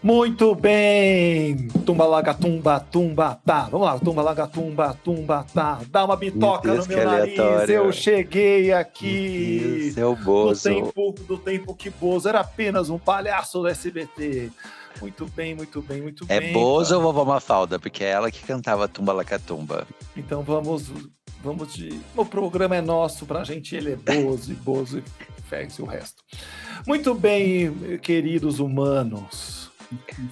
Muito bem! Tumba laga tumba, tumba tá. Vamos lá, tumba laga tumba, tumba tá. Dá uma Meu bitoca no Deus, que meu nariz. Eu aleatório. cheguei Meu Deus, aqui é o no Bozo. tempo que Bozo era apenas um palhaço do SBT. Muito bem, muito bem, muito É bem. Bozo ou Vovó Mafalda? Porque é ela que cantava Tumba Lacatumba. Então vamos de. O programa é nosso, pra gente ele é Bozo e Bozo e fez o resto. Muito bem, queridos humanos.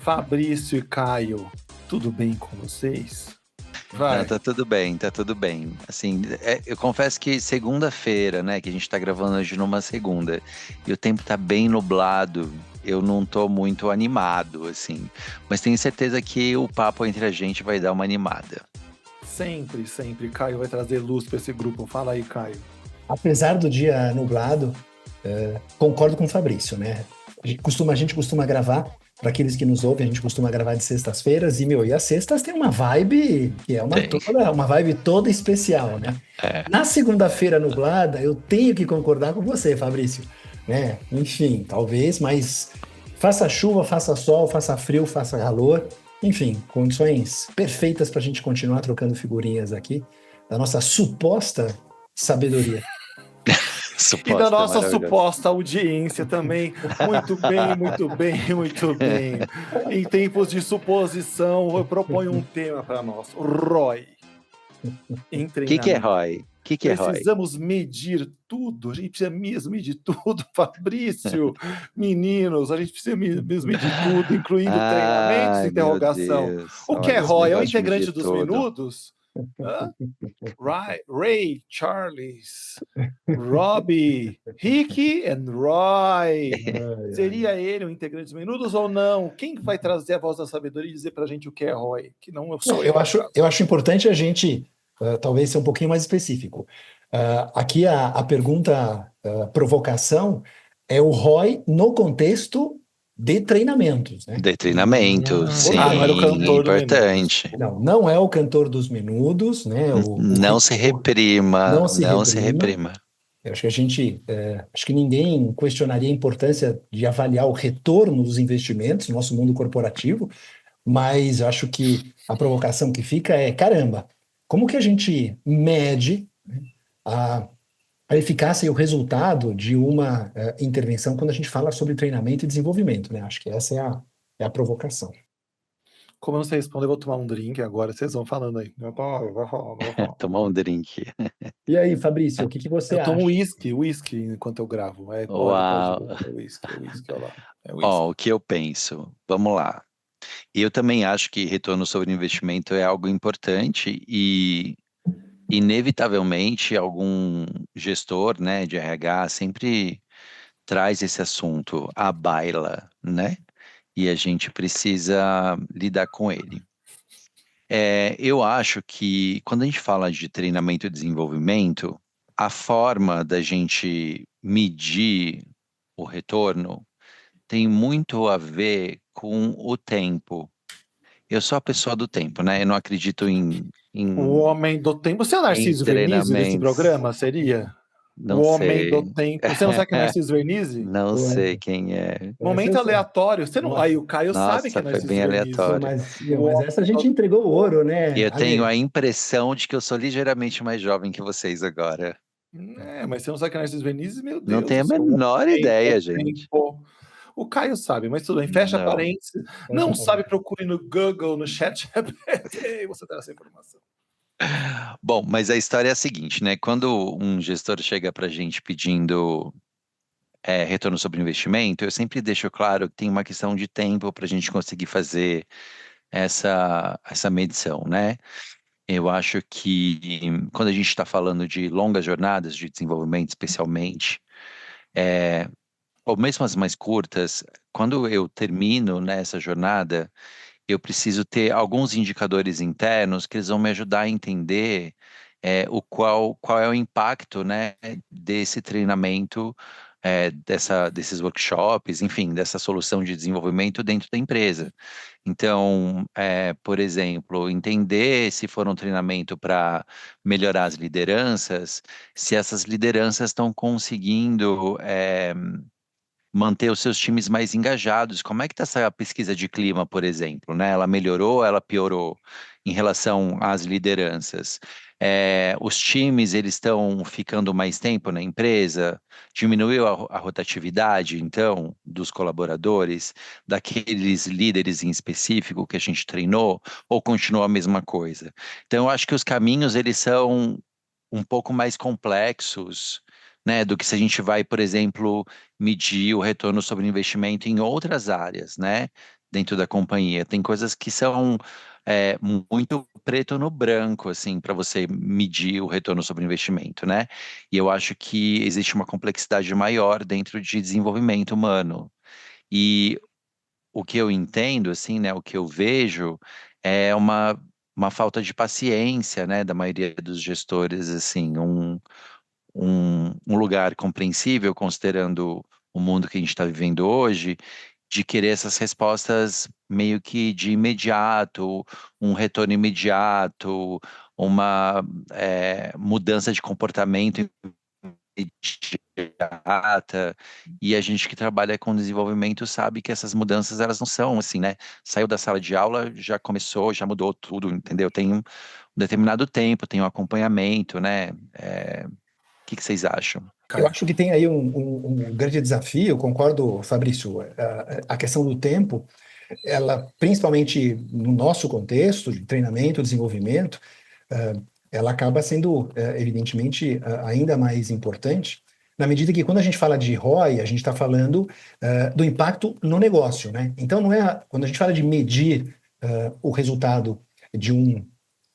Fabrício e Caio, tudo bem com vocês? Não, Vai. tá tudo bem, tá tudo bem. Assim, eu confesso que segunda-feira, né, que a gente tá gravando hoje numa segunda, e o tempo tá bem nublado, eu não tô muito animado, assim. Mas tenho certeza que o papo entre a gente vai dar uma animada. Sempre, sempre. Caio vai trazer luz para esse grupo. Fala aí, Caio. Apesar do dia nublado, concordo com o Fabrício, né? A gente costuma gravar, para aqueles que nos ouvem, a gente costuma gravar de sextas-feiras, e as sextas tem uma vibe que é Tem. uma vibe toda especial, né? É. Na segunda-feira nublada, eu tenho que concordar com você, Fabrício, né? Enfim, talvez, mas faça chuva, faça sol, faça frio, faça calor, enfim, condições perfeitas para a gente continuar trocando figurinhas aqui da nossa suposta sabedoria. E da Suposta, nossa maravilhoso. suposta audiência também. Muito bem, muito bem, muito bem. Em tempos de suposição, eu proponho um tema para nós. ROI, em O que que é treinamento. Roy? O que que é Roy? Precisamos medir tudo, a gente precisa mesmo medir tudo, Fabrício, meninos, a gente precisa mesmo medir tudo, incluindo treinamentos, Ai, meu interrogação. Deus. O que é Olha, esse ROI? É o negócio de medir integrante dos tudo. minutos? Hã? Ray, Charles, Robbie, Ricky and Roy. Ai, ai. Seria ele o integrante dos minutos ou não? Quem vai trazer a voz da sabedoria e dizer pra gente o que é ROI? Que não sou Não, eu. eu acho importante a gente, talvez, ser um pouquinho mais específico. Aqui a pergunta, provocação, é o ROI no contexto de treinamentos, né? De treinamento, Não era o sim, é cantor do Menudos. importante. Não é o cantor dos menudos, né? O Não se reitor reprima, não se não se reprima. reprima. Eu acho que acho que ninguém questionaria a importância de avaliar o retorno dos investimentos no nosso mundo corporativo, mas eu acho que a provocação que fica é, caramba, como que a gente mede, né, a, a eficácia e o resultado de uma intervenção quando a gente fala sobre treinamento e desenvolvimento, né? Acho que essa é a provocação. Como eu não sei responder, eu vou tomar um drink agora. Vocês vão falando aí. Eu Tomar um drink. E aí, Fabrício, o que que você tomo acha? uísque enquanto eu gravo. Pode. Uau. É uísque, olha lá. É Ó, uísque. o que eu penso? Vamos lá. Eu também acho que retorno sobre investimento é algo importante e, inevitavelmente, algum gestor, né, de RH sempre traz esse assunto à baila, né? E a gente precisa lidar com ele. Eu acho que quando a gente fala de treinamento e desenvolvimento, a forma da gente medir o retorno tem muito a ver com o tempo. Eu sou a pessoa do tempo, né? Eu não acredito O Homem do Tempo. Você é o em Narciso Vernizzi desse treinamentos. programa? Seria? O Não Homem do sei. Tempo. Você não sabe quem é Narciso Vernizzi? Não Pô, sei quem é. essa eu Momento sei. aleatório. Você não... Aí Nossa, o Caio sabe que é Nossa, foi bem Narciso pô, Vernizzi. aleatório. meu, O mas Homem essa a gente do... entregou o ouro, E né? eu tenho Ale, a impressão de que eu sou ligeiramente mais jovem que vocês agora. Mas você não sabe quem é Narciso Vernizzi? Meu Não Deus tenho do a céu. O menor Homem do ideia, gente. Tempo. O Caio sabe, mas tudo bem. Fecha Não. parênteses. fecha Não para sabe, procure no Google, no chat GPT, e você terá essa informação. Bom, mas a história é a seguinte, né? Quando um gestor chega para a gente pedindo retorno sobre investimento, eu sempre deixo claro que tem uma questão de tempo para a gente conseguir fazer essa medição, né? Eu acho que quando a gente está falando de longas jornadas de desenvolvimento, especialmente, ou mesmo as mais curtas, quando eu termino nessa jornada, eu preciso ter alguns indicadores internos que eles vão me ajudar a entender qual é o impacto, né, desse treinamento, desses workshops, enfim, dessa solução de desenvolvimento dentro da empresa. Então, por exemplo, entender se for um treinamento para melhorar as lideranças, se essas lideranças estão conseguindo manter os seus times mais engajados. Como é que está essa pesquisa de clima, por exemplo, né? Ela melhorou, ela piorou em relação às lideranças? Os times, eles estão ficando mais tempo na empresa? Diminuiu a rotatividade, então, dos colaboradores, daqueles líderes em específico que a gente treinou, ou continua a mesma coisa? Então, eu acho que os caminhos, eles são um pouco mais complexos, né, do que se a gente vai, por exemplo, medir o retorno sobre investimento em outras áreas, né, dentro da companhia. Tem coisas que são muito preto no branco, assim, para você medir o retorno sobre investimento, né? E eu acho que existe uma complexidade maior dentro de desenvolvimento humano. E o que eu entendo, assim, né, o que eu vejo é uma falta de paciência, né, da maioria dos gestores, assim, um lugar compreensível, considerando o mundo que a gente está vivendo hoje, de querer essas respostas meio que de imediato, um retorno imediato, uma mudança de comportamento imediata, e a gente que trabalha com desenvolvimento sabe que essas mudanças elas não são assim, né? Saiu da sala de aula, já começou, já mudou tudo, entendeu? Tem um determinado tempo, tem um acompanhamento, né? Que vocês acham? Eu acho que tem aí um grande desafio, concordo, Fabrício. A questão do tempo, ela, principalmente no nosso contexto de treinamento, desenvolvimento, ela acaba sendo, evidentemente, ainda mais importante, na medida que quando a gente fala de ROI, a gente está falando do impacto no negócio, né? Então, não é, quando a gente fala de medir o resultado de um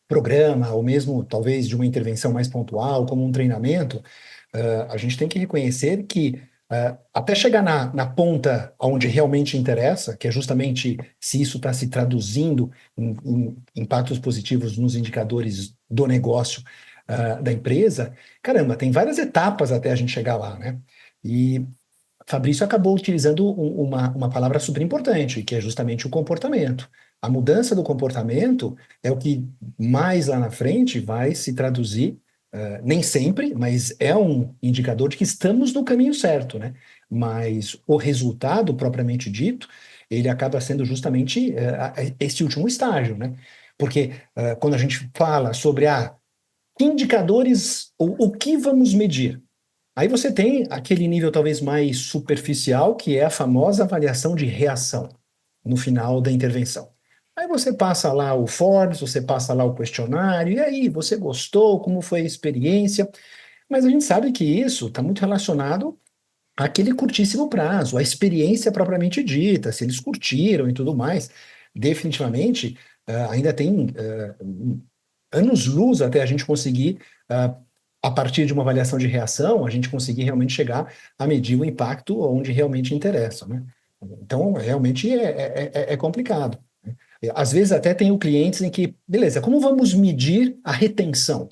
programa, ou mesmo talvez de uma intervenção mais pontual, como um treinamento, a gente tem que reconhecer que até chegar na ponta onde realmente interessa, que é justamente se isso está se traduzindo em impactos positivos nos indicadores do negócio da empresa, caramba, tem várias etapas até a gente chegar lá, né? E Fabrício acabou utilizando uma palavra super importante, que é justamente o comportamento. A mudança do comportamento é o que mais lá na frente vai se traduzir, nem sempre, mas é um indicador de que estamos no caminho certo, né? Mas o resultado propriamente dito, ele acaba sendo justamente esse último estágio, né? Porque quando a gente fala sobre que indicadores, o que vamos medir? Aí você tem aquele nível talvez mais superficial, que é a famosa avaliação de reação no final da intervenção. Aí você passa lá o Forbes, você passa lá o questionário, e aí, você gostou? Como foi a experiência? Mas a gente sabe que isso está muito relacionado àquele curtíssimo prazo, à experiência propriamente dita, se eles curtiram e tudo mais. Definitivamente, ainda tem anos-luz até a gente conseguir, a partir de uma avaliação de reação, a gente conseguir realmente chegar a medir o impacto onde realmente interessa, né? Então, realmente é complicado. Às vezes até tem clientes em que, beleza, como vamos medir a retenção?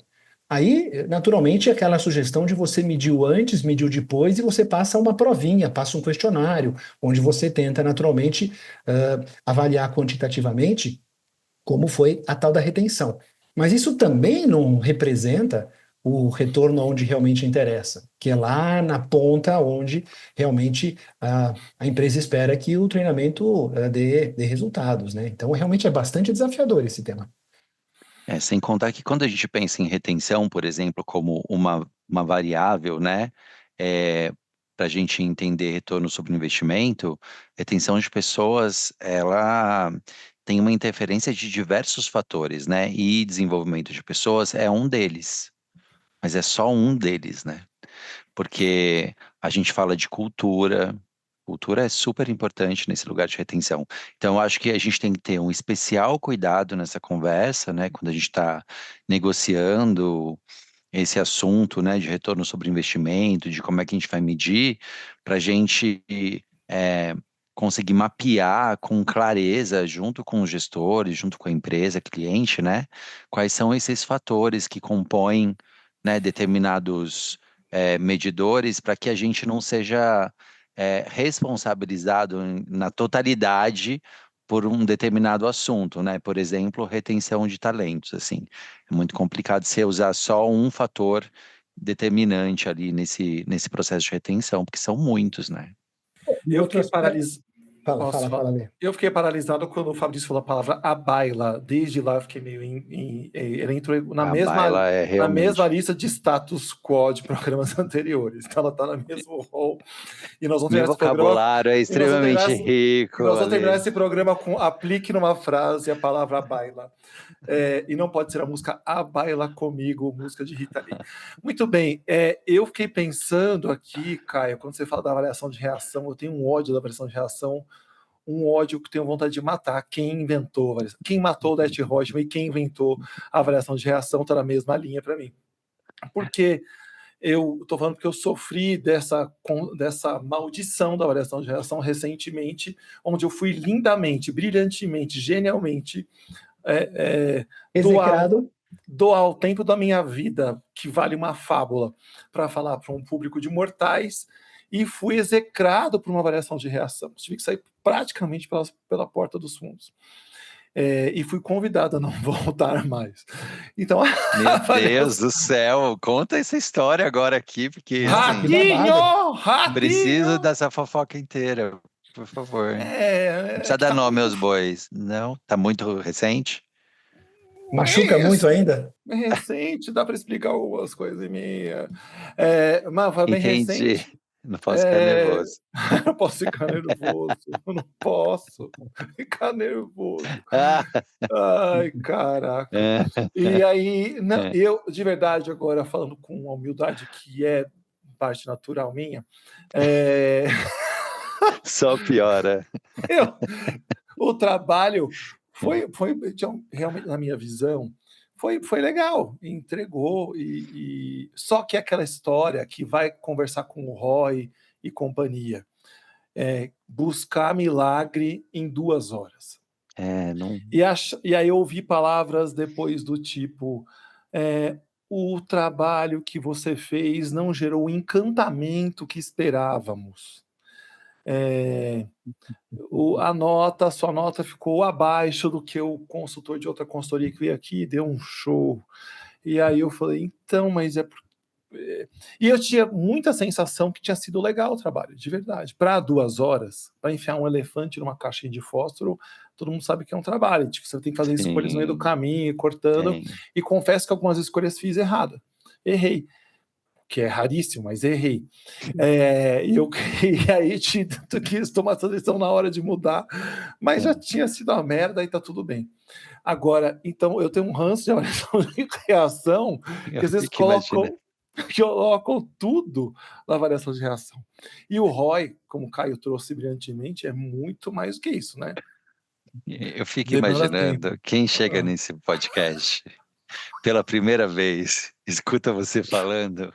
Aí, naturalmente, aquela sugestão de você medir o antes, medir o depois, e você passa uma provinha, passa um questionário, onde você tenta, naturalmente, avaliar quantitativamente como foi a tal da retenção. Mas isso também não representa o retorno onde realmente interessa, que é lá na ponta onde realmente a empresa espera que o treinamento dê resultados, né? Então, realmente é bastante desafiador esse tema. Sem contar que quando a gente pensa em retenção, por exemplo, como uma variável, né, para a gente entender retorno sobre investimento, retenção de pessoas, ela tem uma interferência de diversos fatores, né, e desenvolvimento de pessoas é um deles, mas é só um deles, né, porque a gente fala de cultura. Cultura é super importante nesse lugar de retenção. Então, eu acho que a gente tem que ter um especial cuidado nessa conversa, né, quando a gente está negociando esse assunto, né, de retorno sobre investimento, de como é que a gente vai medir, para a gente é, conseguir mapear com clareza, junto com os gestores, junto com a empresa, cliente, né, quais são esses fatores que compõem, né, determinados medidores, para que a gente não seja responsabilizado na totalidade por um determinado assunto, né? Por exemplo, retenção de talentos, assim. É muito complicado você usar só um fator determinante ali nesse processo de retenção, porque são muitos, né? E Eu outro fiquei aspecto... paralisado. Fala, Posso fala, falar? fala, Lê. Eu fiquei paralisado quando o Fabrício falou a palavra a baila. Desde lá eu fiquei meio. Ele entrou A baila é na mesma realmente. lista de status quo de programas anteriores. Então ela está no mesmo rol. E nós vamos Meu terminar esse programa. vocabulário é E nós vamos terminar extremamente rico, nós vamos terminar Ale. esse programa com aplique numa frase a palavra baila. E não pode ser a música A Baila Comigo, música de Rita Lee. Muito bem, eu fiquei pensando aqui, Caio, quando você fala da avaliação de reação, eu tenho um ódio da avaliação de reação, um ódio que tenho vontade de matar. Quem inventou, quem matou o Dart Rodman e quem inventou a avaliação de reação está na mesma linha para mim. Porque eu estou falando porque eu sofri dessa maldição da avaliação de reação recentemente, onde eu fui lindamente, brilhantemente, genialmente Execrado. doar o tempo da minha vida, que vale uma fábula, para falar para um público de mortais, e fui execrado por uma avaliação de reação. Tive que sair praticamente pela porta dos fundos. E fui convidado a não voltar mais. Então, Meu Deus do céu, conta essa história agora aqui, porque assim, Ratinho! preciso dessa fofoca inteira, por favor. Não precisa dar nome aos bois. Não? Tá muito recente? Machuca muito ainda? É recente, dá para explicar algumas coisas em mim. Mas foi bem Entendi. recente. Não posso ficar nervoso. Não posso ficar nervoso. Não posso ficar nervoso. Ai, caraca. E aí, não, eu, de verdade, agora falando com uma humildade que é parte natural minha, Só piora. O trabalho foi realmente, na minha visão, foi legal, entregou, só que aquela história que vai conversar com o Roy e companhia, buscar milagre em 2 horas. Não... E aí eu ouvi palavras depois do tipo, o trabalho que você fez não gerou o encantamento que esperávamos. A sua nota ficou abaixo do que o consultor de outra consultoria que veio aqui e deu um show. E aí eu falei, então, mas E eu tinha muita sensação que tinha sido legal o trabalho, de verdade. Para 2 horas, para enfiar um elefante numa caixinha de fósforo, todo mundo sabe que é um trabalho. Tipo, você tem que fazer escolhas no meio do caminho, cortando. Sim. E confesso que algumas escolhas fiz errado. Errei. Que é raríssimo, mas errei. E aí quis tomar essa decisão na hora de mudar, mas já tinha sido uma merda e tá tudo bem. Agora, então, eu tenho um ranço de avaliação de reação, que às vezes colocam tudo na avaliação de reação. E o Roy, como o Caio trouxe brilhantemente, é muito mais do que isso, né? Eu fico imaginando quem chega nesse podcast pela primeira vez, escuta você falando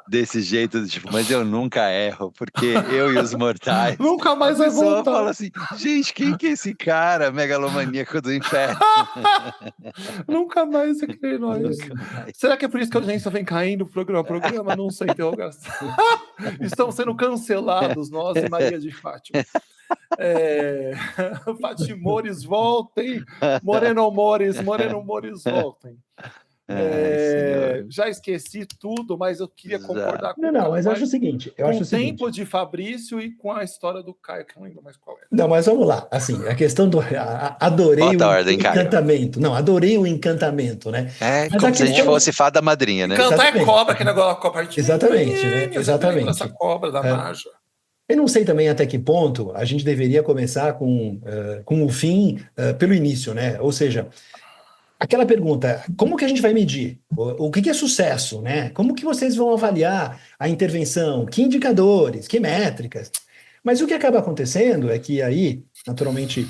desse jeito, tipo, mas eu nunca erro, porque eu e os mortais... Nunca mais vai voltar. Fala assim, gente, quem que é esse cara megalomaníaco do inferno? Nunca mais vai querer nós. Será que é por isso que a audiência vem caindo programa a programa? Não sei, interrogação. Estão sendo cancelados, nós e Maria de Fátima. Fatimores, voltem. Moreno Mores, voltem. Já esqueci tudo, mas eu queria concordar com Não, mas eu acho o seguinte. Com o tempo de Fabrício e com a história do Caio, que eu não lembro mais qual é. Não, mas vamos lá. Assim, a questão do... Adorei o encantamento. Não, adorei o encantamento, né? Mas como se a gente fosse fada madrinha, né? Cantar é cobra, que negócio da cobra. Exatamente, né? Exatamente. Essa cobra da Naja. Eu não sei também até que ponto a gente deveria começar com o fim pelo início, né? Ou seja, aquela pergunta, como que a gente vai medir? O que é sucesso, né? Como que vocês vão avaliar a intervenção? Que indicadores? Que métricas? Mas o que acaba acontecendo é que aí, naturalmente,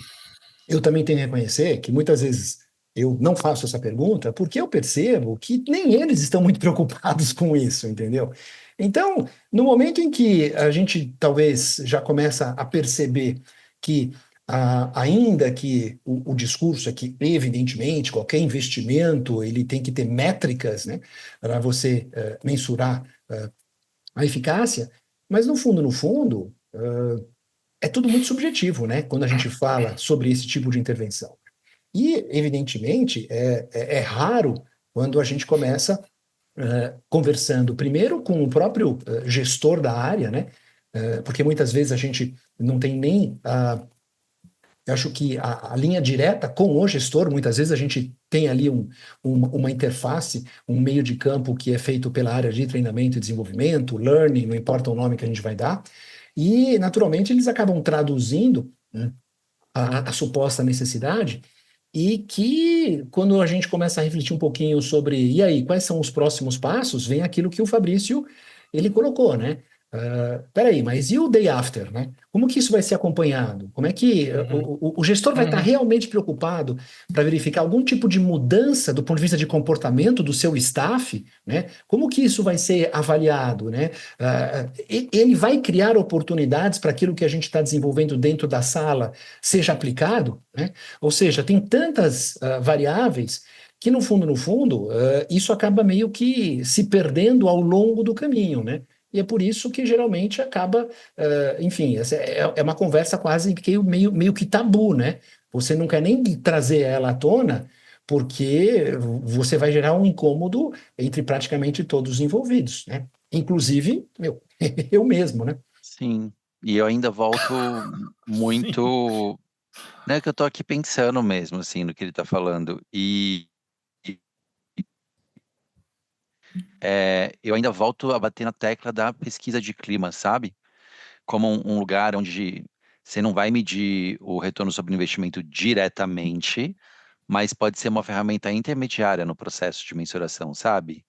eu também tenho que reconhecer que muitas vezes eu não faço essa pergunta porque eu percebo que nem eles estão muito preocupados com isso, entendeu? Então, no momento em que a gente talvez já começa a perceber que ainda que o discurso é que, evidentemente, qualquer investimento ele tem que ter métricas, né, para você mensurar a eficácia, mas no fundo, é tudo muito subjetivo, né, quando a gente fala sobre esse tipo de intervenção. E, evidentemente, é raro quando a gente começa conversando primeiro com o próprio gestor da área, né, porque muitas vezes a gente não tem nem eu acho que a linha direta com o gestor, muitas vezes a gente tem ali uma interface, um meio de campo que é feito pela área de treinamento e desenvolvimento, learning, não importa o nome que a gente vai dar, e naturalmente eles acabam traduzindo, né, a suposta necessidade, e que quando a gente começa a refletir um pouquinho sobre, e aí, quais são os próximos passos, vem aquilo que o Fabrício, ele colocou, né? Peraí, mas e o day after, né? Como que isso vai ser acompanhado? Como é que o gestor vai estar realmente preocupado para verificar algum tipo de mudança do ponto de vista de comportamento do seu staff, né? Como que isso vai ser avaliado, né? Ele vai criar oportunidades para aquilo que a gente está desenvolvendo dentro da sala seja aplicado, né? Ou seja, tem tantas variáveis que no fundo, isso acaba meio que se perdendo ao longo do caminho, né? E é por isso que geralmente acaba, enfim, essa é uma conversa quase que meio que tabu, né? Você não quer nem trazer ela à tona, porque você vai gerar um incômodo entre praticamente todos os envolvidos, né? Inclusive, eu mesmo, né? Sim, e eu ainda volto Sim. muito, né, que eu tô aqui pensando mesmo, assim, no que ele tá falando, e, eu ainda volto a bater na tecla da pesquisa de clima, sabe? Como um lugar onde você não vai medir o retorno sobre o investimento diretamente, mas pode ser uma ferramenta intermediária no processo de mensuração, sabe?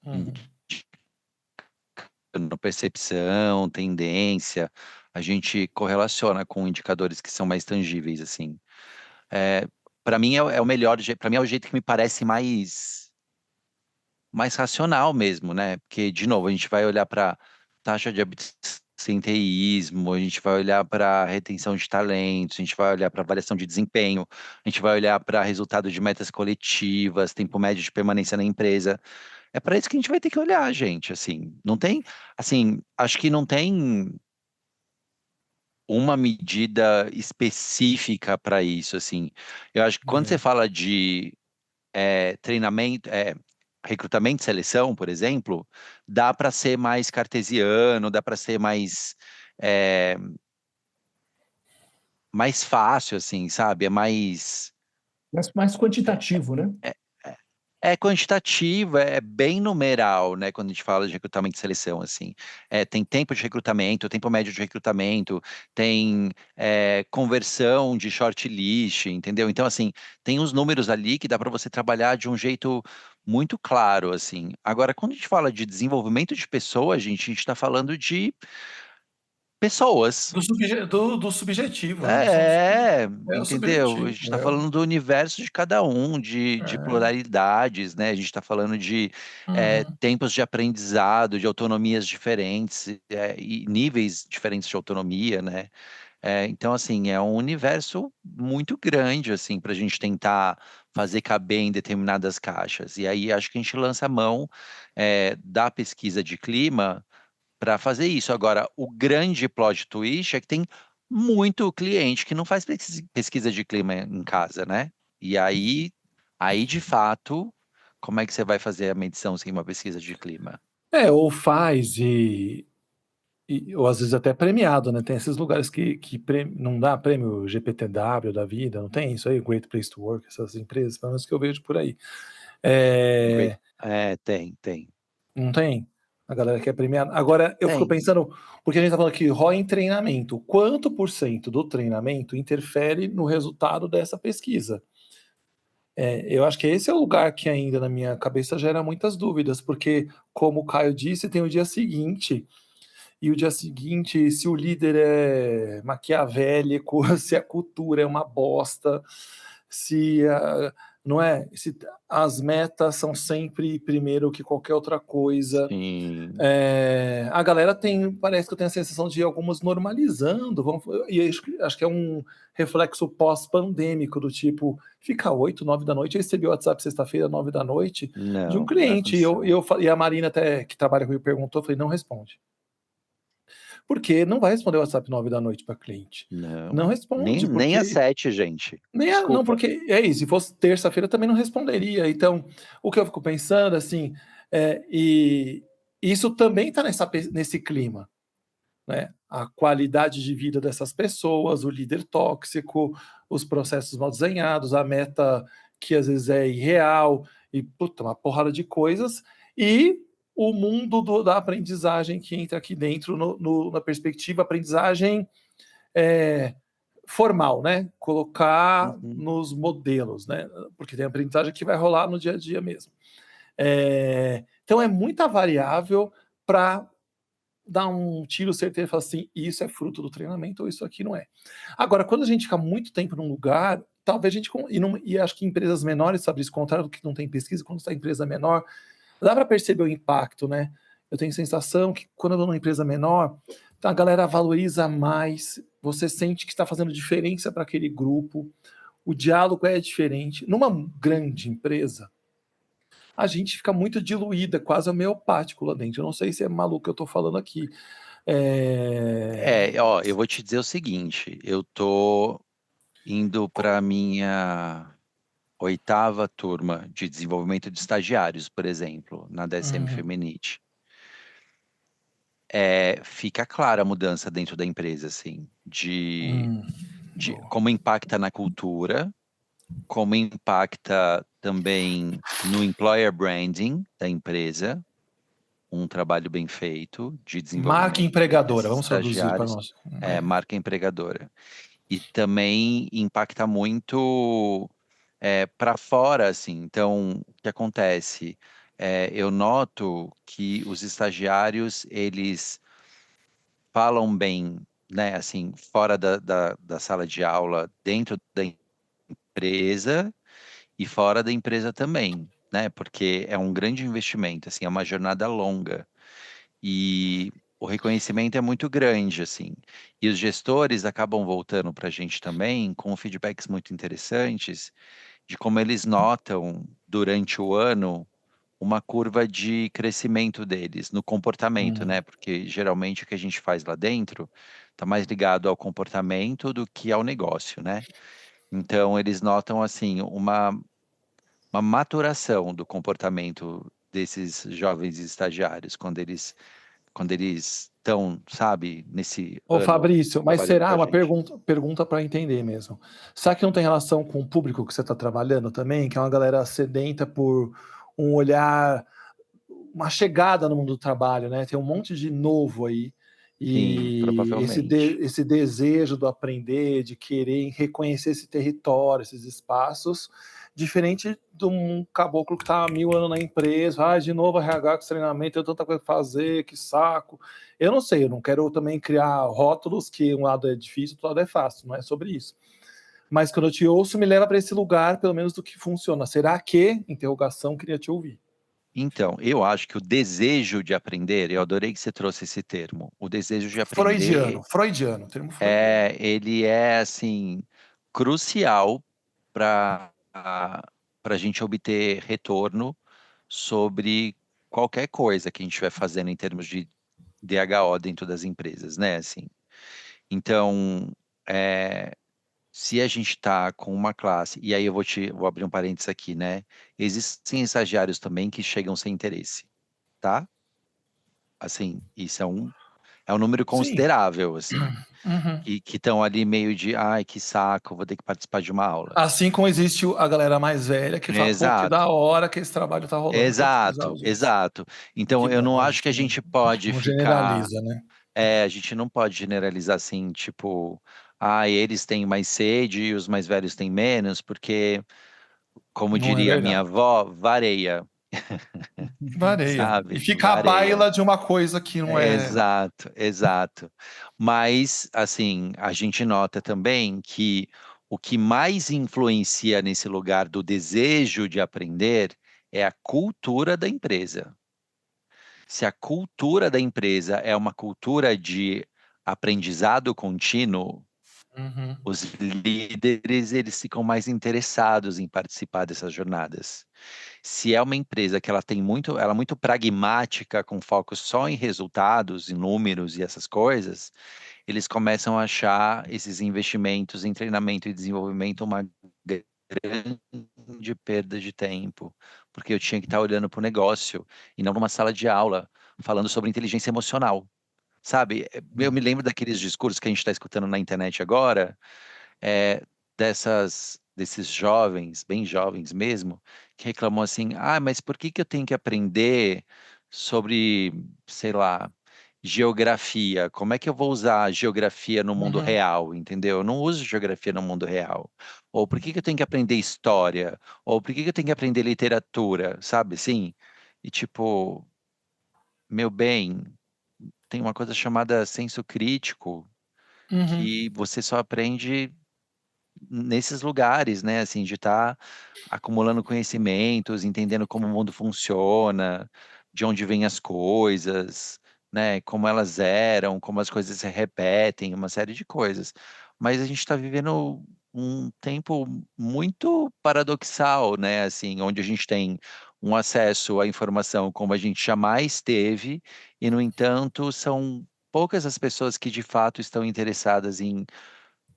Uhum. Indicando percepção, tendência, a gente correlaciona com indicadores que são mais tangíveis, assim. É, para mim é o melhor, para mim é o jeito que me parece mais racional mesmo, né? Porque, de novo, a gente vai olhar para taxa de absenteísmo, a gente vai olhar para retenção de talentos, a gente vai olhar para avaliação de desempenho, a gente vai olhar para resultado de metas coletivas, tempo médio de permanência na empresa. É para isso que a gente vai ter que olhar, gente, assim. Não tem, assim, acho que não tem uma medida específica para isso, assim. Eu acho que quando você É. fala de treinamento, recrutamento e seleção, por exemplo, dá para ser mais cartesiano, dá para ser é, mais fácil, assim, sabe? É mais Mas mais quantitativo, né? é, é quantitativo, é bem numeral, né? Quando a gente fala de recrutamento e seleção, assim, tem tempo de recrutamento, tempo médio de recrutamento, tem conversão de shortlist, entendeu? Então, assim, tem uns números ali que dá para você trabalhar de um jeito muito claro, assim. Agora, quando a gente fala de desenvolvimento de pessoas, a gente está falando de pessoas. Do subjetivo, né? É o Entendeu? A subjetivo. gente está falando do universo de cada um, de pluralidades, né? A gente está falando de Uhum. tempos de aprendizado, de autonomias diferentes, e níveis diferentes de autonomia, né? Então, assim, é um universo muito grande, assim, para a gente tentar fazer caber em determinadas caixas. E aí acho que a gente lança a mão, da pesquisa de clima para fazer isso. Agora, o grande plot twist é que tem muito cliente que não faz pesquisa de clima em casa, né? E aí de fato, como é que você vai fazer a medição sem uma pesquisa de clima? Ou faz ou às vezes até premiado, né? Tem esses lugares que não dá prêmio GPTW da vida, não tem isso aí, Great Place to Work, essas empresas, pelo menos que eu vejo por aí. Great. É, Tem. não tem? A galera quer premiar. Agora, eu fico Tem. pensando, porque a gente tá falando aqui, ROI em treinamento. Quanto por cento do treinamento interfere no resultado dessa pesquisa? Eu acho que esse é o lugar que ainda na minha cabeça gera muitas dúvidas, porque, como o Caio disse, tem o dia seguinte, e o dia seguinte, se o líder é maquiavélico, se a cultura é uma bosta, se não é, se as metas são sempre primeiro que qualquer outra coisa. Sim. A galera parece que eu tenho a sensação de algumas normalizando, e acho que é um reflexo pós-pandêmico, do tipo, fica 8, 9 da noite, eu recebi o WhatsApp sexta-feira, 9 da noite, de um Não, não é cliente, condição. e a Marina até, que trabalha comigo, perguntou, eu falei, não responde. Porque não vai responder o WhatsApp 9 da noite para cliente. Não Não. Nem, responde, nem às porque. 7, gente. Não, Desculpa. porque é isso. Se fosse terça-feira, também não responderia. Então, o que eu fico pensando, assim, e isso também está nesse clima, né? a qualidade de vida dessas pessoas, o líder tóxico, os processos mal desenhados, a meta que às vezes é irreal, e puta, uma porrada de coisas, e o mundo da aprendizagem que entra aqui dentro na perspectiva aprendizagem formal, né? Colocar nos modelos, né? Porque tem aprendizagem que vai rolar no dia a dia mesmo. Então é muita variável para dar um tiro certeiro e falar assim, isso é fruto do treinamento ou isso aqui não é. Agora, quando a gente fica muito tempo num lugar, talvez a gente, e acho que empresas menores, sabe, isso contrário do que não tem pesquisa, quando está em empresa menor, dá para perceber o impacto, né? Eu tenho a sensação que quando eu vou numa empresa menor, a galera valoriza mais, você sente que está fazendo diferença para aquele grupo, o diálogo é diferente. Numa grande empresa, a gente fica muito diluída, quase homeopático lá dentro. Eu não sei se é maluco que eu estou falando aqui. Ó, eu vou te dizer o seguinte, eu tô indo para minha 8ª turma de desenvolvimento de estagiários, por exemplo, na DSM Feminite. Fica clara a mudança dentro da empresa, assim, de como impacta na cultura, como impacta também no employer branding da empresa, um trabalho bem feito de Marca desenvolvimento empregadora, desses vamos traduzir para estagiários, nós. marca empregadora. E também impacta muito para fora, assim. Então, o que acontece? Eu noto que os estagiários, eles falam bem, né, assim, fora da sala de aula, dentro da empresa e fora da empresa também, né, porque é um grande investimento, assim, é uma jornada longa e o reconhecimento é muito grande, assim, e os gestores acabam voltando para a gente também com feedbacks muito interessantes de como eles notam durante o ano uma curva de crescimento deles no comportamento, né? Porque geralmente o que a gente faz lá dentro está mais ligado ao comportamento do que ao negócio, né? Então eles notam assim uma maturação do comportamento desses jovens estagiários quando eles estão, sabe, nesse Ô ano Fabrício, mas trabalhando com será a uma gente. pergunta para entender mesmo? Será que não tem relação com o público que você está trabalhando também, que é uma galera sedenta por um olhar, uma chegada no mundo do trabalho, né? Tem um monte de novo aí. Sim, E provavelmente. esse desejo do aprender, de querer reconhecer esse território, esses espaços, diferente de um caboclo que está há 1000 anos na empresa, de novo RH com esse treinamento, eu tenho tanta coisa para fazer, que saco. Eu não sei, eu não quero também criar rótulos que um lado é difícil, outro lado é fácil, não é sobre isso. Mas quando eu te ouço, me leva para esse lugar, pelo menos do que funciona. Será que? Interrogação, queria te ouvir. Então, eu acho que o desejo de aprender, eu adorei que você trouxe esse termo, o desejo de aprender, Termo freudiano. ele é, assim, crucial para a gente obter retorno sobre qualquer coisa que a gente estiver fazendo em termos de DHO dentro das empresas, né, assim. Então, se a gente está com uma classe, e aí vou abrir um parênteses aqui, né, existem estagiários também que chegam sem interesse, tá? Assim, isso é um número Sim. considerável, assim, que estão ali meio de, ai, que saco, vou ter que participar de uma aula. Assim como existe a galera mais velha que fala, pô, que da Exato, hora que esse trabalho tá rolando, vou utilizar exato, os outros. exato. E que Então, eu bom, não a acho que gente a gente pode não ficar, generaliza, né? a gente não pode generalizar assim, tipo, eles têm mais sede e os mais velhos têm menos, porque, como Não é diria a minha verdade. avó, vareia, Vareia. E sabe? fica a Vareia. baila de uma coisa que não é. Exato, exato. Mas, assim, a gente nota também que o que mais influencia nesse lugar do desejo de aprender é a cultura da empresa. Se a cultura da empresa é uma cultura de aprendizado contínuo, os líderes eles ficam mais interessados em participar dessas jornadas. Se é uma empresa que ela é muito pragmática, com foco só em resultados, em números e essas coisas, eles começam a achar esses investimentos em treinamento e desenvolvimento uma grande perda de tempo, porque eu tinha que estar olhando para o negócio e não numa sala de aula falando sobre inteligência emocional. sabe? Eu me lembro daqueles discursos que a gente está escutando na internet agora, é, desses jovens, bem jovens mesmo, que reclamam assim, mas por que que eu tenho que aprender sobre, sei lá, geografia? Como é que eu vou usar geografia no mundo Uhum. real, entendeu? Eu não uso geografia no mundo real. Ou por que que eu tenho que aprender história? Ou por que que eu tenho que aprender literatura, sabe? Sim. E tipo, meu bem, tem uma coisa chamada senso crítico Uhum. que você só aprende nesses lugares, né? Assim, de estar acumulando conhecimentos, entendendo como o mundo funciona, de onde vêm as coisas, né? Como elas eram, como as coisas se repetem, uma série de coisas. Mas a gente está vivendo um tempo muito paradoxal, né? Assim, onde a gente tem um acesso à informação como a gente jamais teve, e, no entanto, são poucas as pessoas que de fato estão interessadas em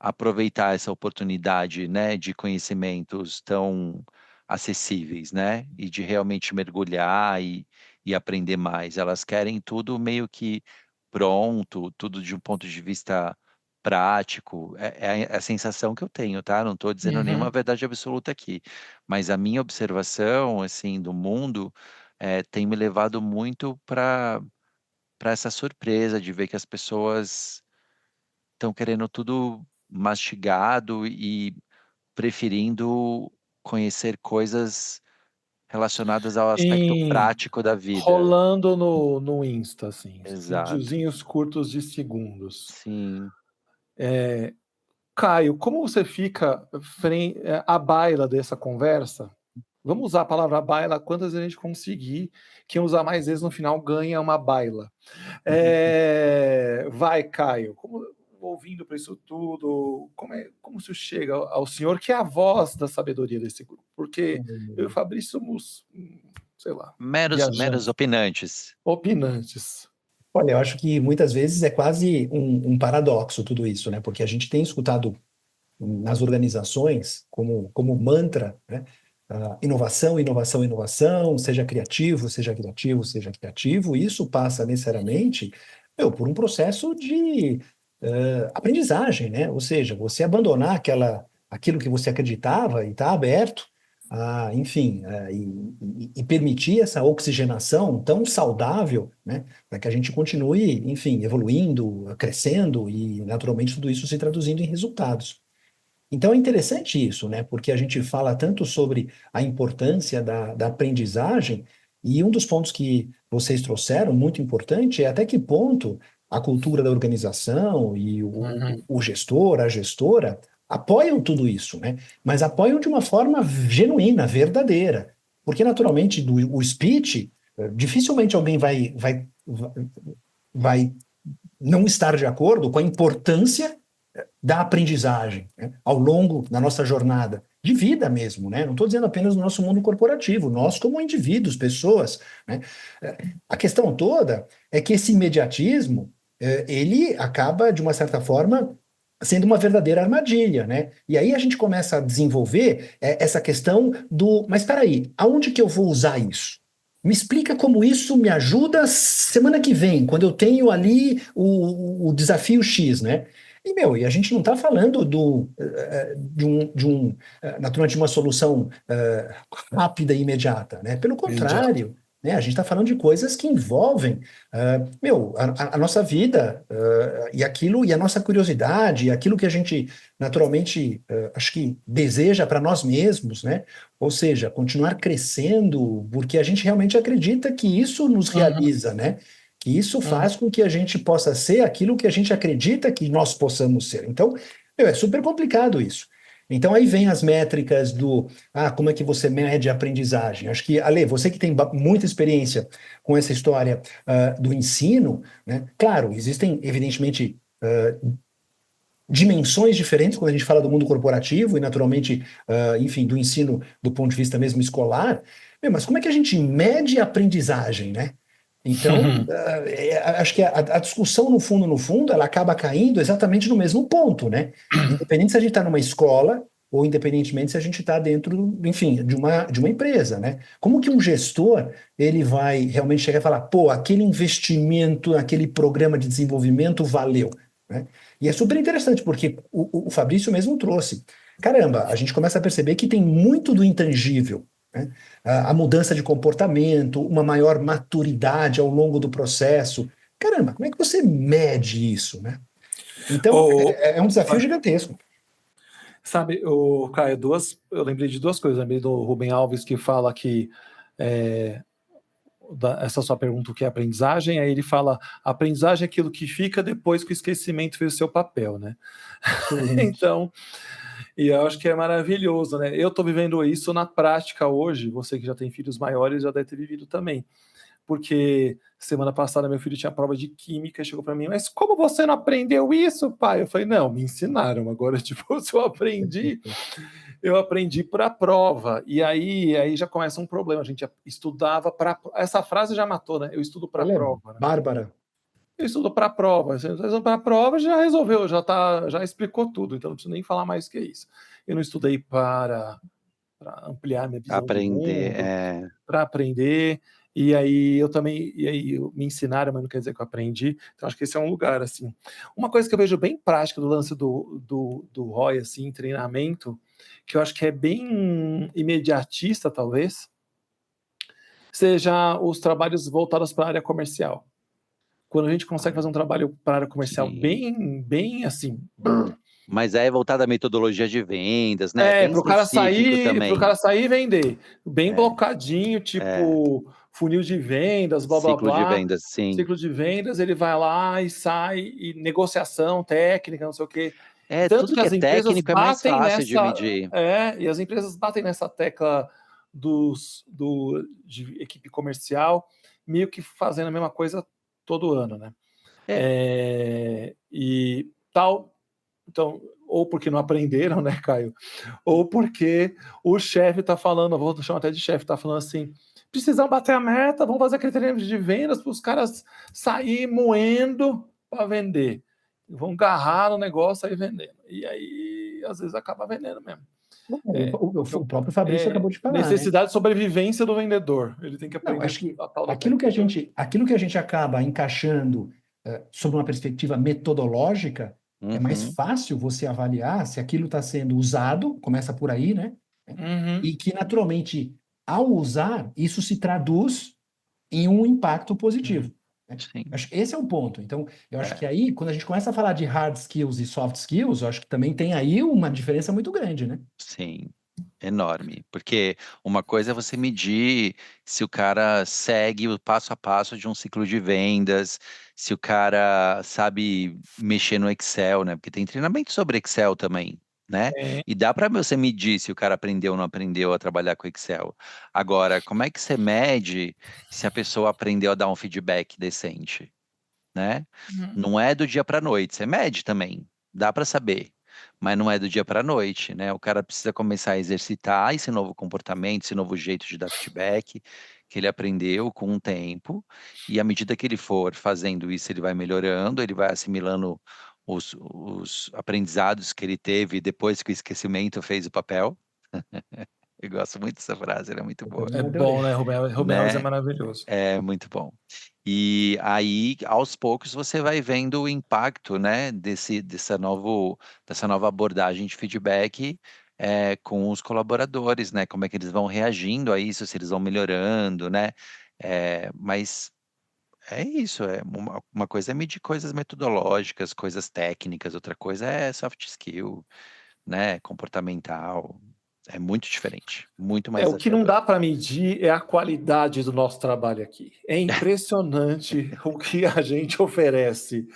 aproveitar essa oportunidade, né, de conhecimentos tão acessíveis, né, e de realmente mergulhar e aprender mais. Elas querem tudo meio que pronto, tudo de um ponto de vista prático. É a sensação que eu tenho, tá? Não estou dizendo nenhuma Uhum. verdade absoluta aqui, mas a minha observação, assim, do mundo tem me levado muito para essa surpresa de ver que as pessoas estão querendo tudo mastigado e preferindo conhecer coisas relacionadas ao aspecto Sim, prático da vida. rolando no Insta, assim, Exato. videozinhos curtos de segundos. Sim. Caio, como você fica à baila dessa conversa? Vamos usar a palavra baila quantas vezes a gente conseguir. Quem usar mais vezes no final ganha uma baila. Vai, Caio, ouvindo para isso tudo, como se chega ao senhor, que é a voz da sabedoria desse grupo? Porque eu e o Fabrício somos, sei lá, Meros viajantes, opinantes. opinantes. Olha, eu acho que muitas vezes é quase um paradoxo tudo isso, né? Porque a gente tem escutado nas organizações como mantra, né? Inovação, inovação, inovação, seja criativo, seja criativo, seja criativo. Isso passa necessariamente, por um processo de aprendizagem, né? Ou seja, você abandonar aquilo que você acreditava e estar aberto enfim, e permitir essa oxigenação tão saudável, né? Para que a gente continue, enfim, evoluindo, crescendo e, naturalmente, tudo isso se traduzindo em resultados. Então é interessante isso, né? Porque a gente fala tanto sobre a importância da aprendizagem, e um dos pontos que vocês trouxeram, muito importante, é até que ponto a cultura da organização e Uhum. o gestor, a gestora, apoiam tudo isso, né? Mas apoiam de uma forma genuína, verdadeira. Porque, naturalmente, o speech, dificilmente alguém vai não estar de acordo com a importância da aprendizagem, né, ao longo da nossa jornada de vida mesmo, né? Não estou dizendo apenas no nosso mundo corporativo, nós como indivíduos, pessoas, né? A questão toda é que esse imediatismo, ele acaba, de uma certa forma, sendo uma verdadeira armadilha, né? E aí a gente começa a desenvolver essa questão mas espera aí, aonde que eu vou usar isso? Me explica como isso me ajuda semana que vem, quando eu tenho ali o desafio X, né? E a gente não está falando naturalmente, de uma solução rápida e imediata, né? Pelo Imediato. contrário, né? A gente está falando de coisas que envolvem, a nossa vida, e a nossa curiosidade, e aquilo que a gente, naturalmente, acho que deseja para nós mesmos, né? Ou seja, continuar crescendo, porque a gente realmente acredita que isso nos Uhum. realiza, né? Que isso Uhum. faz com que a gente possa ser aquilo que a gente acredita que nós possamos ser. Então, é super complicado isso. Então, aí vem as métricas como é que você mede a aprendizagem. Acho que, Ale, você que tem muita experiência com essa história do ensino, né? Claro, existem, evidentemente, dimensões diferentes quando a gente fala do mundo corporativo e, naturalmente, enfim, do ensino do ponto de vista mesmo escolar. Mas como é que a gente mede a aprendizagem, né? Então, acho que a discussão, no fundo, ela acaba caindo exatamente no mesmo ponto, né? Independente se a gente está numa escola, ou independentemente se a gente está dentro, enfim, de uma empresa, né? Como que um gestor, ele vai realmente chegar e falar, pô, aquele investimento, aquele programa de desenvolvimento valeu, né? E é super interessante, porque o Fabrício mesmo trouxe. Caramba, a gente começa a perceber que tem muito do intangível, né? A mudança de comportamento, uma maior maturidade ao longo do processo. Caramba, como é que você mede isso, né? Então, Ô, é um desafio gigantesco. sabe, o Caio, eu lembrei de duas coisas. Eu lembrei do Rubem Alves que fala que é, essa sua pergunta, o que é aprendizagem? Aí ele fala: aprendizagem é aquilo que fica depois que o esquecimento fez o seu papel, né? Excelente. Então, e eu acho que é maravilhoso, né? Eu estou vivendo isso na prática hoje. Você que já tem filhos maiores já deve ter vivido também. Porque semana passada meu filho tinha prova de química e chegou para mim, mas como você não aprendeu isso, pai? Eu falei, não, me ensinaram. Agora, tipo, se eu aprendi para a prova. E aí já começa um problema. A gente estudava para. Essa frase já matou, né? Eu estudo para a Ela é prova, né? bárbara. Eu estudo para a prova. Você estuda para a prova, já resolveu, já explicou tudo. Então não preciso nem falar mais que isso. Eu não estudei para ampliar minha visão de Aprender, mundo, para aprender. Me ensinaram, mas não quer dizer que eu aprendi. Então acho que esse é um lugar assim. Uma coisa que eu vejo bem prática do lance do ROI assim, em treinamento, que eu acho que é bem imediatista talvez, seja os trabalhos voltados para a área comercial. Quando a gente consegue fazer um trabalho para a área comercial sim. bem assim, Mas é voltada à metodologia de vendas, né? Bem para o cara específico sair, também. e vender, bem É, blocadinho, é. tipo funil de vendas, blá blá Ciclo de blá, vendas, sim. ciclo de vendas, ele vai lá e sai, e negociação técnica, não sei o quê. É, Tanto tudo que que é as empresas técnico é mais batem fácil de nessa, medir. e as empresas batem nessa tecla de equipe comercial, meio que fazendo a mesma coisa todo ano, né? É, E tal, então, ou porque não aprenderam, né, Caio? Ou porque o chefe está falando, vou chamar até de chefe, está falando assim: precisam bater a meta, vamos fazer aquele treinamento de vendas para os caras sair moendo para vender. Vão agarrar no negócio aí vendendo. E aí, às vezes, acaba vendendo mesmo. O próprio Fabrício acabou de falar, né? Necessidade de sobrevivência do vendedor. Ele tem que Não, aprender acho que a tal da aquilo que a técnica. gente, aquilo que a gente acaba encaixando sob uma perspectiva metodológica, é mais uhum, fácil você avaliar se aquilo está sendo usado, começa por aí, né? Uhum. E que, naturalmente, ao usar, isso se traduz em um impacto positivo, né? sim. Acho que esse é o ponto. Então, eu acho que É. aí, quando a gente começa a falar de hard skills e soft skills, eu acho que também tem aí uma diferença muito grande, né? Sim, enorme. Porque uma coisa é você medir se o cara segue o passo a passo de um ciclo de vendas, se o cara sabe mexer no Excel, né? Porque tem treinamento sobre Excel também, né? É. E dá para você medir se o cara aprendeu ou não aprendeu a trabalhar com Excel. Agora, como é que você mede se a pessoa aprendeu a dar um feedback decente, né? Uhum. Não é do dia para a noite, você mede também, dá para saber, mas não é do dia para a noite, né? O cara precisa começar a exercitar esse novo comportamento, esse novo jeito de dar feedback que ele aprendeu com o tempo, e à medida que ele for fazendo isso, ele vai melhorando, ele vai assimilando os aprendizados que ele teve depois que o esquecimento fez o papel. Eu gosto muito dessa frase, ela é muito Eu boa, também É bom, adorei. né, Rubem? Rubem Alves é né? maravilhoso. É muito bom. E aí, aos poucos, você vai vendo o impacto, né, dessa nova abordagem de feedback com os colaboradores, né? Como é que eles vão reagindo a isso, se eles vão melhorando, né? Mas é isso, uma coisa é medir coisas metodológicas, coisas técnicas, outra coisa é soft skill, né? Comportamental. É muito diferente, muito mais O que não desafiador. dá para medir é a qualidade do nosso trabalho aqui. É impressionante o que a gente oferece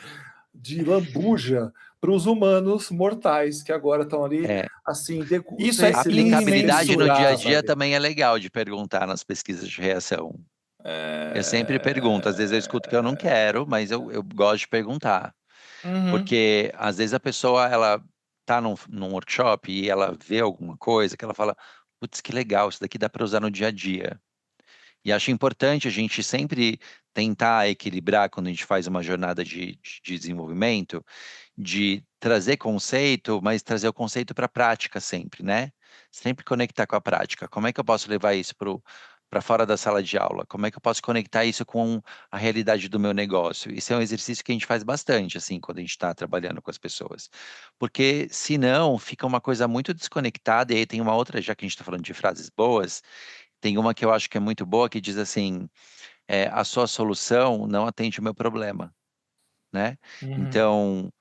de lambuja para os humanos mortais que agora estão ali, É, assim, Isso, sem a se nem aplicabilidade no dia a mensurar, dia sabe? também é legal de perguntar nas pesquisas de reação. Eu sempre pergunto, às vezes eu escuto que eu não É... quero, mas eu gosto de perguntar. Uhum. Porque às vezes a pessoa, ela tá num workshop e ela vê alguma coisa que ela fala, putz, que legal, isso daqui dá para usar no dia a dia. E acho importante a gente sempre tentar equilibrar quando a gente faz uma jornada de desenvolvimento, de trazer conceito, mas trazer o conceito para a prática sempre, né? Sempre conectar com a prática. Como é que eu posso levar isso para fora da sala de aula? Como é que eu posso conectar isso com a realidade do meu negócio? Isso é um exercício que a gente faz bastante, assim, quando a gente está trabalhando com as pessoas. Porque, senão, fica uma coisa muito desconectada, e aí tem uma outra, já que a gente está falando de frases boas, tem uma que eu acho que é muito boa, que diz assim, a sua solução não atende o meu problema, né? Uhum. Então,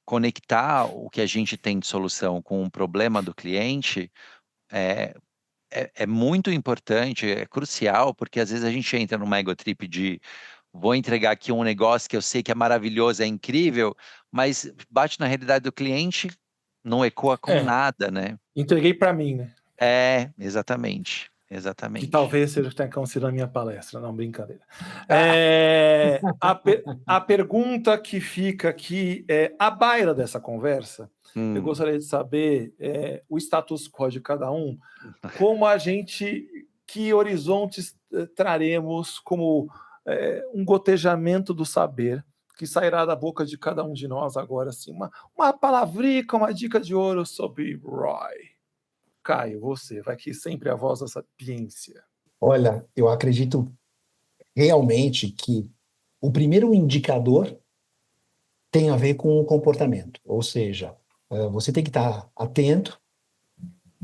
conectar o que a gente tem de solução com o problema do cliente é, é muito importante, é crucial, porque às vezes a gente entra numa ego trip de vou entregar aqui um negócio que eu sei que é maravilhoso, é incrível, mas bate na realidade do cliente, não ecoa com É, nada, né? entreguei para mim, né? Exatamente, Que exatamente. talvez seja o que tenha acontecido na minha palestra, não, brincadeira. Ah, A pergunta que fica aqui é, à baila dessa conversa, eu hum. gostaria de saber o status quo de cada um, como a gente, que horizontes traremos como um gotejamento do saber, que sairá da boca de cada um de nós agora, assim, uma palavrica, uma dica de ouro sobre Roy. Caio, você, vai aqui sempre a voz da sapiência. Olha, eu acredito realmente que o primeiro indicador tem a ver com o comportamento, ou seja, você tem que estar atento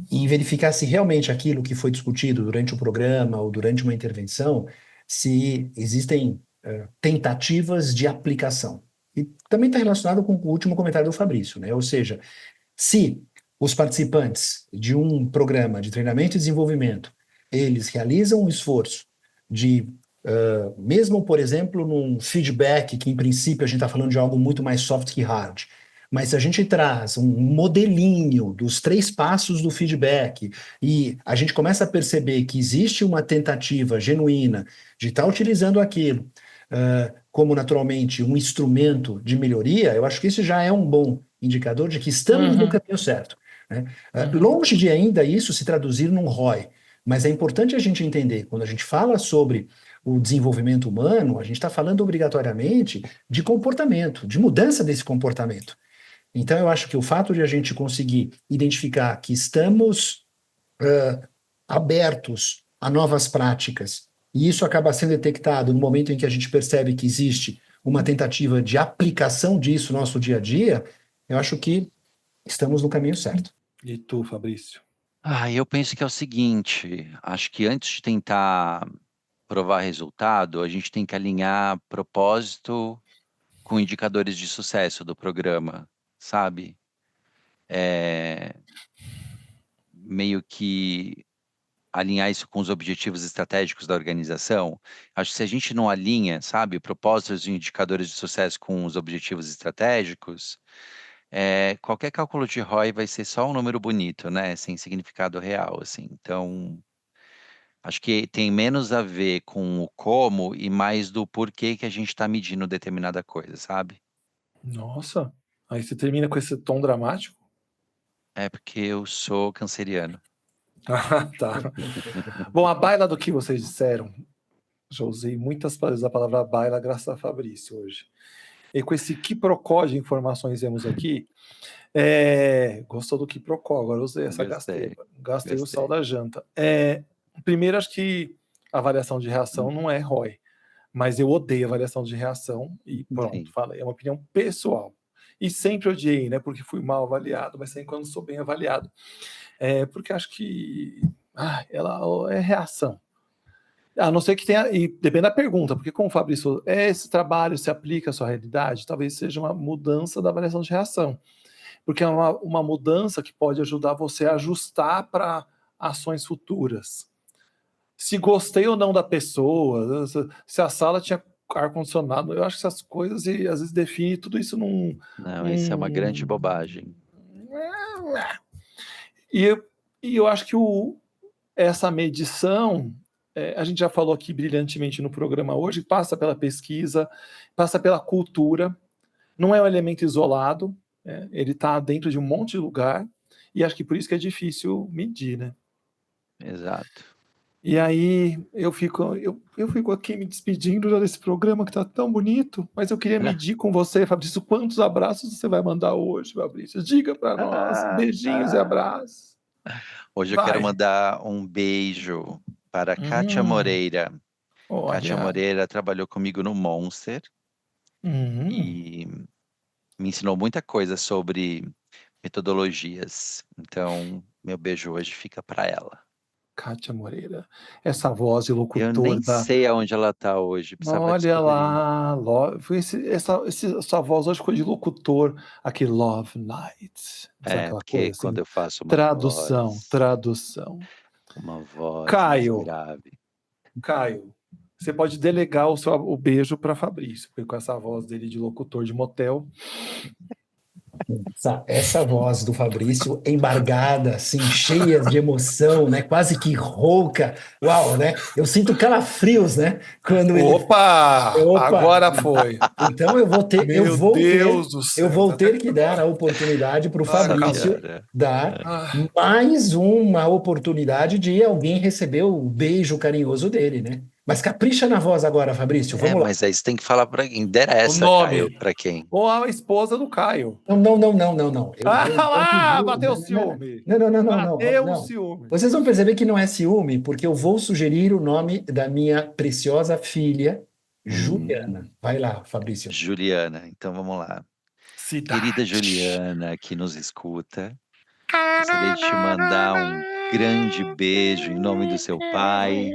e verificar se realmente aquilo que foi discutido durante o programa ou durante uma intervenção, se existem tentativas de aplicação. E também está relacionado com o último comentário do Fabrício, né? Ou seja, se os participantes de um programa de treinamento e desenvolvimento, eles realizam um esforço de, mesmo, por exemplo, num feedback, que em princípio a gente está falando de algo muito mais soft que hard, mas se a gente traz um modelinho dos 3 passos do feedback e a gente começa a perceber que existe uma tentativa genuína de estar utilizando aquilo como naturalmente um instrumento de melhoria, eu acho que isso já é um bom indicador de que estamos no Uhum, caminho certo, né? uhum. Longe de ainda isso se traduzir num ROI, mas é importante a gente entender, quando a gente fala sobre o desenvolvimento humano, a gente está falando obrigatoriamente de comportamento, de mudança desse comportamento. Então, eu acho que o fato de a gente conseguir identificar que estamos abertos a novas práticas, e isso acaba sendo detectado no momento em que a gente percebe que existe uma tentativa de aplicação disso no nosso dia a dia, eu acho que estamos no caminho certo. E tu, Fabrício? Eu penso que é o seguinte, acho que antes de tentar provar resultado, a gente tem que alinhar propósito com indicadores de sucesso do programa, sabe? É, meio que alinhar isso com os objetivos estratégicos da organização. Acho que se a gente não alinha, sabe, propósitos e indicadores de sucesso com os objetivos estratégicos, qualquer cálculo de ROI vai ser só um número bonito, né? Sem significado real, assim. Então, acho que tem menos a ver com o como e mais do porquê que a gente está medindo determinada coisa, sabe? Nossa, aí você termina com esse tom dramático? É porque eu sou canceriano. Ah, tá. Bom, a baila do que vocês disseram, já usei muitas vezes a palavra baila graças a Fabrício hoje. E com esse quiprocó de informações vemos aqui, gostou do quiprocó, agora usei essa, Gostei, gastei o sal gostei. da janta. Primeiro, acho que a avaliação de reação não é ROI, mas eu odeio avaliação de reação e pronto, Sim. falei, é uma opinião pessoal. E sempre odiei, né, porque fui mal avaliado, mas sempre quando sou bem avaliado. Porque acho que ela é reação. A não ser que tenha, e depende da pergunta, porque como o Fabrício, esse trabalho se aplica à sua realidade, talvez seja uma mudança da avaliação de reação, porque é uma mudança que pode ajudar você a ajustar para ações futuras. Se gostei ou não da pessoa, se a sala tinha ar-condicionado, eu acho que essas coisas, e às vezes define tudo isso Não, isso é uma grande num bobagem. e, e eu acho que essa medição, a gente já falou aqui brilhantemente no programa hoje, passa pela pesquisa, passa pela cultura, não é um elemento isolado, ele está dentro de um monte de lugar, e acho que por isso que é difícil medir, né? Exato. E aí eu fico aqui me despedindo já desse programa que tá tão bonito, mas eu queria medir com você, Fabrício, quantos abraços você vai mandar hoje, Fabrício? Diga para nós. Beijinhos e abraços. Hoje eu Vai. quero mandar um beijo para Kátia Moreira. Kátia Olha. Moreira trabalhou comigo no Monster e me ensinou muita coisa sobre metodologias. Então, meu beijo hoje fica para ela. Kátia Moreira, essa voz de Eu locutor nem da... sei aonde ela tá hoje, precisava Olha descobrir. lá, essa voz hoje ficou de locutor, aquele Love Night. Porque quando eu faço uma Tradução. uma voz mais Caio, grave. você pode delegar o beijo para Fabrício, porque com essa voz dele de locutor de motel. Essa voz do Fabrício embargada, assim, cheia de emoção, né? Quase que rouca. Uau, né? Eu sinto calafrios, né? Quando Opa! Agora foi. Então eu vou ter que dar a oportunidade para o Fabrício dar mais uma oportunidade de alguém receber o beijo carinhoso dele, né? Mas capricha na voz agora, Fabrício. Vamos lá. Mas aí você tem que falar para quem. Interessa, Caio, para quem? Ou a esposa do Caio. Não. Bateu o ciúme. Não. Bateu o ciúme. Vocês vão perceber que não é ciúme, porque eu vou sugerir o nome da minha preciosa filha, Juliana. Vai lá, Fabrício. Juliana, então vamos lá. Querida Juliana, que nos escuta, gostaria de te mandar um grande beijo em nome do seu pai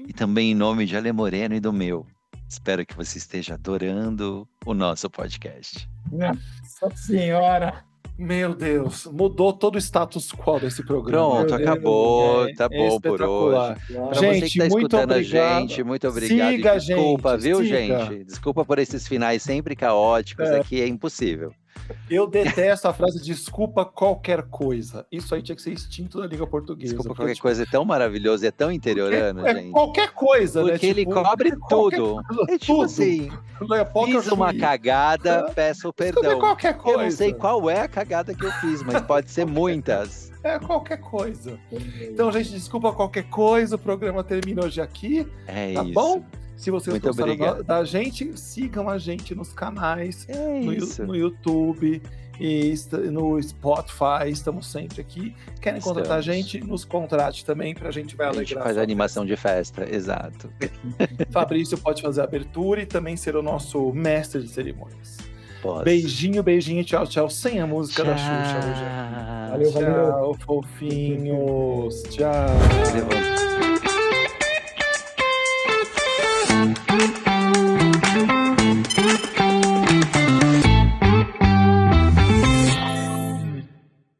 e também em nome de Ale Moreno e do meu. Espero que você esteja adorando o nosso podcast. Nossa Senhora! Meu Deus, mudou todo o status quo desse programa. Pronto, acabou, tá bom por hoje. Pra gente, você que tá escutando a gente, muito obrigado. Siga, desculpa, viu, siga. gente? Desculpa por esses finais sempre caóticos, aqui é impossível. Eu detesto a frase desculpa qualquer coisa. Isso aí tinha que ser extinto da língua portuguesa. Desculpa qualquer coisa, é tão maravilhoso, é tão interiorano, gente. Qualquer coisa, porque né? Porque ele cobre tudo. É tipo assim, fiz uma cagada, peço perdão. Qualquer coisa. Eu não sei qual é a cagada que eu fiz, mas pode ser muitas. É qualquer coisa. Então, gente, desculpa qualquer coisa, o programa termina hoje aqui. Tá bom? Se vocês gostaram da gente, sigam a gente nos canais, no YouTube e no Spotify, estamos sempre aqui. Querem contratar a gente? Nos contrate também, pra gente vai alegrar. A gente faz animação de festa, exato. Fabrício pode fazer a abertura e também ser o nosso mestre de cerimônias. Posso. Beijinho, tchau, sem a música da Xuxa hoje. Valeu. Tchau, fofinhos. Tchau.